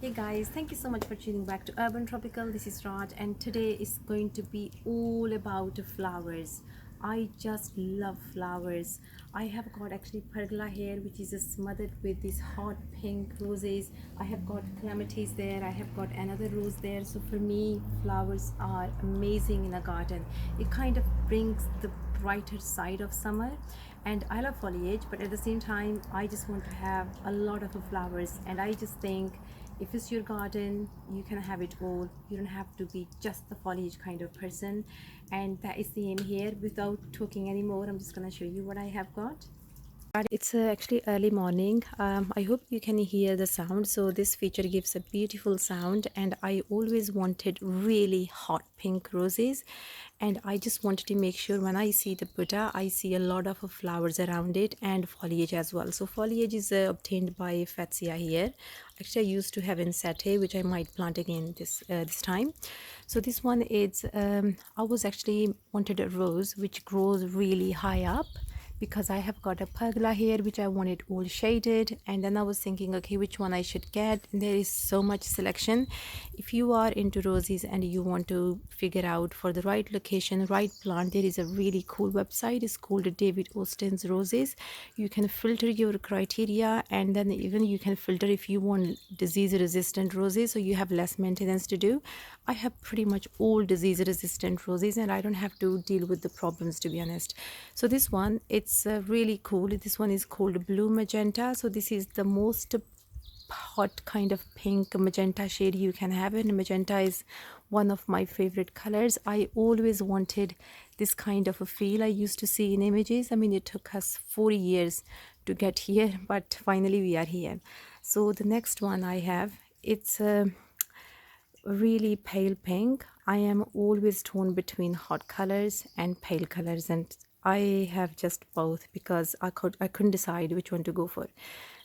Hey guys, thank you so much for tuning back to Urban Tropical. This is Raj, and today is going to be all about flowers. I just love flowers. I have got actually pergola here, which is smothered with these hot pink roses. I have got clematis there. I have got another rose there. So for me, flowers are amazing in a garden. It kind of brings the brighter side of summer, and I love foliage, but at the same time I just want to have a lot of flowers. And I just think if it's your garden, you can have it all. You don't have to be just the foliage kind of person, and that is the aim here. Without talking anymore, I'm just going to show you what I have got. It's actually early morning. I hope you can hear the sound. So this feature gives a beautiful sound, and I always wanted really hot pink roses, and I just wanted to make sure when I see the Buddha, I see a lot of flowers around it and foliage as well. So foliage is obtained by Fatsia here. Actually, I used to have in Satay, which I might plant again this time. So this one is I was actually wanted a rose which grows really high up, because I have got a pergola here which I wanted all shaded. And then I was thinking, okay, which one I should get, and there is so much selection. If you are into roses and you want to figure out for the right location, right plant, there is a really cool website. It's called David Austin's Roses. You can filter your criteria, and then even you can filter if you want disease resistant roses, so you have less maintenance to do. I have pretty much all disease resistant roses, and I don't have to deal with the problems, to be honest. So this one, it's really cool. This one is called blue magenta. So this is the most hot kind of pink magenta shade you can have, and magenta is one of my favorite colors. I always wanted this kind of a feel. I used to see in images. I mean, it took us 40 years to get here, but finally we are here. So the next one I have, it's really pale pink. I am always torn between hot colors and pale colors, and I have just both because I couldn't decide which one to go for.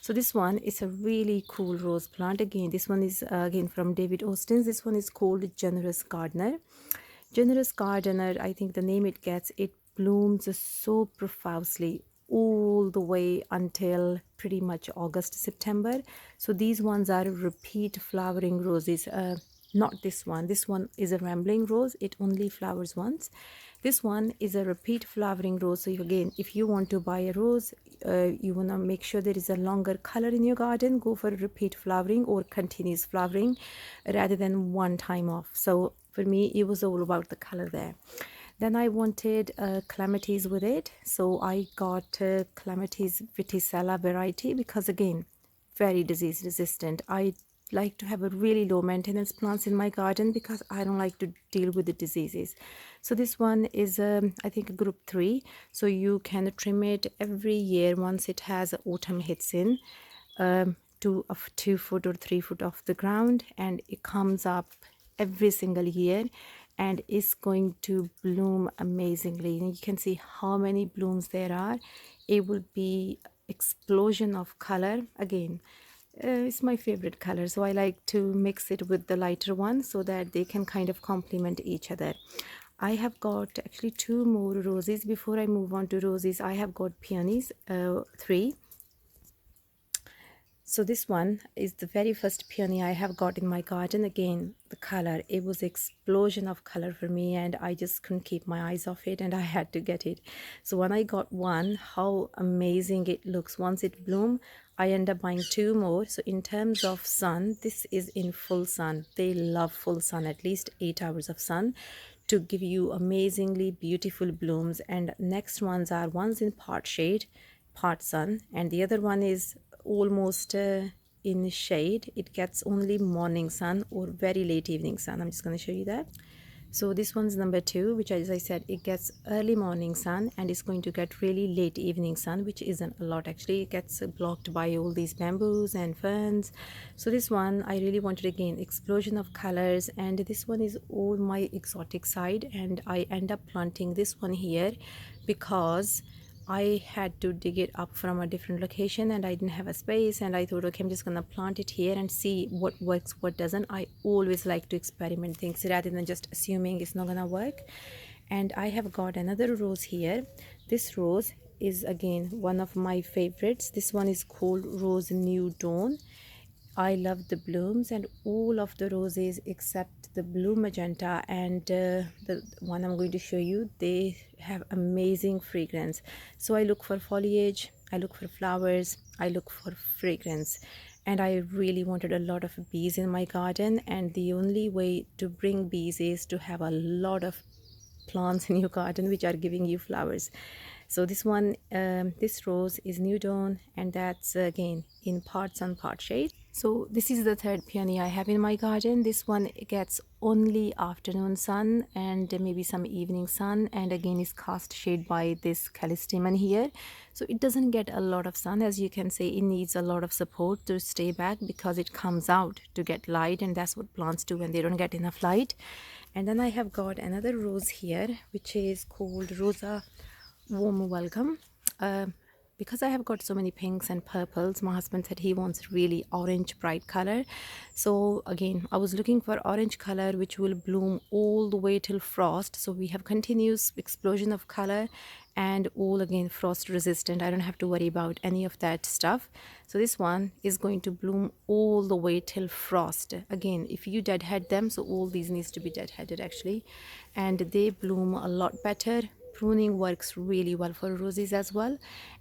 So this one is a really cool rose plant. Again, this one is again from David Austin's. This one is called Generous Gardener. Generous Gardener, I think the name it gets, it blooms so profusely all the way until pretty much August, September. So these ones are repeat flowering roses. Not this one. This one is a rambling rose. It only flowers once. This one is a repeat flowering rose. So again, if you want to buy a rose, you want to make sure there is a longer color in your garden, go for repeat flowering or continuous flowering rather than one time off. So for me, it was all about the color there. Then I wanted clematis with it. So I got clematis viticella variety because again, very disease resistant. I like to have a really low maintenance plants in my garden because I don't like to deal with the diseases. So this one is I think group 3, so you can trim it every year once it has autumn hits in, to 2 foot or 3 foot off the ground, and it comes up every single year and is going to bloom amazingly. And you can see how many blooms there are. It will be explosion of color. Again, it's my favorite color, so I like to mix it with the lighter one so that they can kind of complement each other. I have got actually 2 more roses. Before I move on to roses, I have got peonies, 3. So this one is the very first peony I have got in my garden. Again, the color, it was explosion of color for me, and I just couldn't keep my eyes off it, and I had to get it. So when I got one, how amazing it looks. Once it bloomed, I end up buying 2 more. So in terms of sun, this is in full sun. They love full sun, at least 8 hours of sun to give you amazingly beautiful blooms. And next ones are ones in part shade, part sun, and the other one is almost in shade. It gets only morning sun or very late evening sun. I'm just going to show you that. So this one's number 2, which, as I said, it gets early morning sun and it's going to get really late evening sun, which isn't a lot actually. It gets blocked by all these bamboos and ferns. So this one I really wanted, again, explosion of colors, and this one is all my exotic side, and I end up planting this one here because I had to dig it up from a different location and I didn't have a space, and I thought, okay, I'm just gonna plant it here and see what works, what doesn't. I always like to experiment things rather than just assuming it's not gonna work. And I have got another rose here. This rose is again one of my favorites. This one is called Rose New Dawn. I love the blooms and all of the roses except the blue magenta and the one I'm going to show you, they have amazing fragrance. So I look for foliage, I look for flowers, I look for fragrance, and I really wanted a lot of bees in my garden, and the only way to bring bees is to have a lot of plants in your garden which are giving you flowers. So this one, this rose is new dawn, and that's again in parts and part shade. So this is the third peony I have in my garden. This one gets only afternoon sun and maybe some evening sun, and again is cast shade by this callistemon here. So it doesn't get a lot of sun. As you can see, it needs a lot of support to stay back because it comes out to get light, and that's what plants do when they don't get enough light. And then I have got another rose here which is called Rosa Warm Welcome. Because I have got so many pinks and purples, my husband said he wants really orange bright color. So again, I was looking for orange color which will bloom all the way till frost. So we have continuous explosion of color and all again frost resistant. I don't have to worry about any of that stuff. So this one is going to bloom all the way till frost. Again, if you deadhead them, so all these needs to be deadheaded actually, and they bloom a lot better. Pruning works really well for roses as well.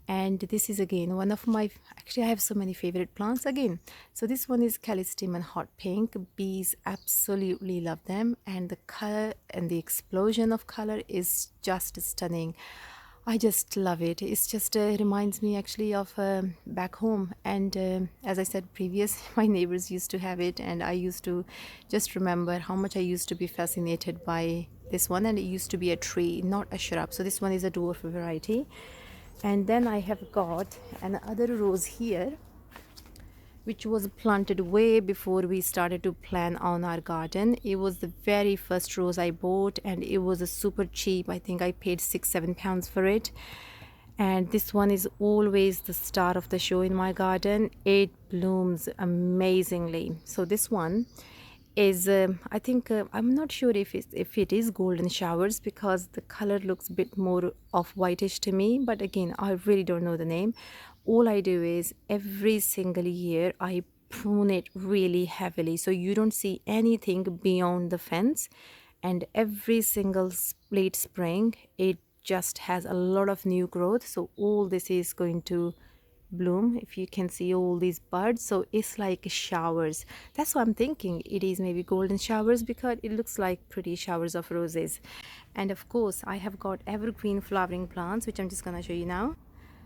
And this is again one of my, actually I have so many favorite plants again. So this one is callistemon hot pink. Bees absolutely love them, and the color and the explosion of color is just stunning. I just love it. It's just reminds me actually of back home. And as I said previous, my neighbors used to have it, and I used to just remember how much I used to be fascinated by this one. And it used to be a tree, not a shrub. So this one is a dwarf variety. And then I have got another rose here which was planted way before we started to plan on our garden. It was the very first rose I bought, and it was a super cheap. I think I paid £6-7 for it. And this one is always the star of the show in my garden. It blooms amazingly. So this one is I think I'm not sure if it is golden showers, because the color looks a bit more of whitish to me, but again I really don't know the name. All I do is every single year I prune it really heavily, so you don't see anything beyond the fence, and every single late spring it just has a lot of new growth. So all this is going to bloom, if you can see all these buds. So it's like showers. That's what I'm thinking, it is maybe golden showers, because it looks like pretty showers of roses. And of course I have got evergreen flowering plants, which I'm just gonna show you now.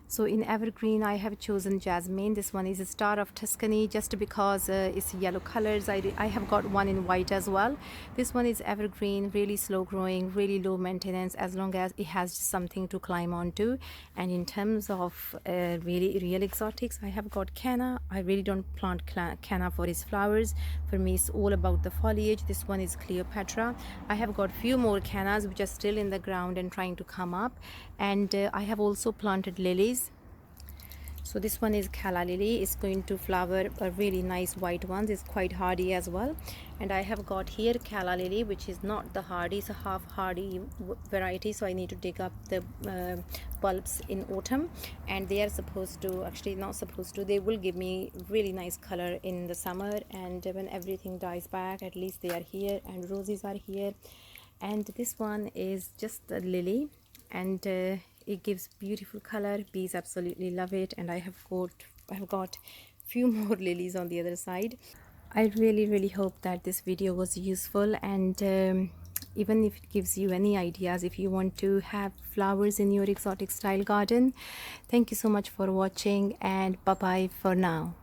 So in evergreen I have chosen jasmine. This one is a star of Tuscany, just because it's yellow colors. I have got one in white as well. This one is evergreen, really slow growing, really low maintenance, as long as it has something to climb onto. And in terms of really real exotics, I have got canna. I really don't plant canna for its flowers. For me it's all about the foliage. This one is Cleopatra. I have got few more cannas which are still in the ground and trying to come up. And I have also planted lilies. So this one is calla lily. It's going to flower a really nice white ones. It's quite hardy as well. And I have got here calla lily, which is not the hardy, it's a half hardy variety. So I need to dig up the bulbs in autumn, and they are supposed to, actually not supposed to, they will give me really nice color in the summer. And when everything dies back, at least they are here, and roses are here. And this one is just a lily, and it gives beautiful color. Bees absolutely love it. And I have got few more lilies on the other side. I really hope that this video was useful, and even if it gives you any ideas if you want to have flowers in your exotic style garden. Thank you so much for watching, and bye bye for now.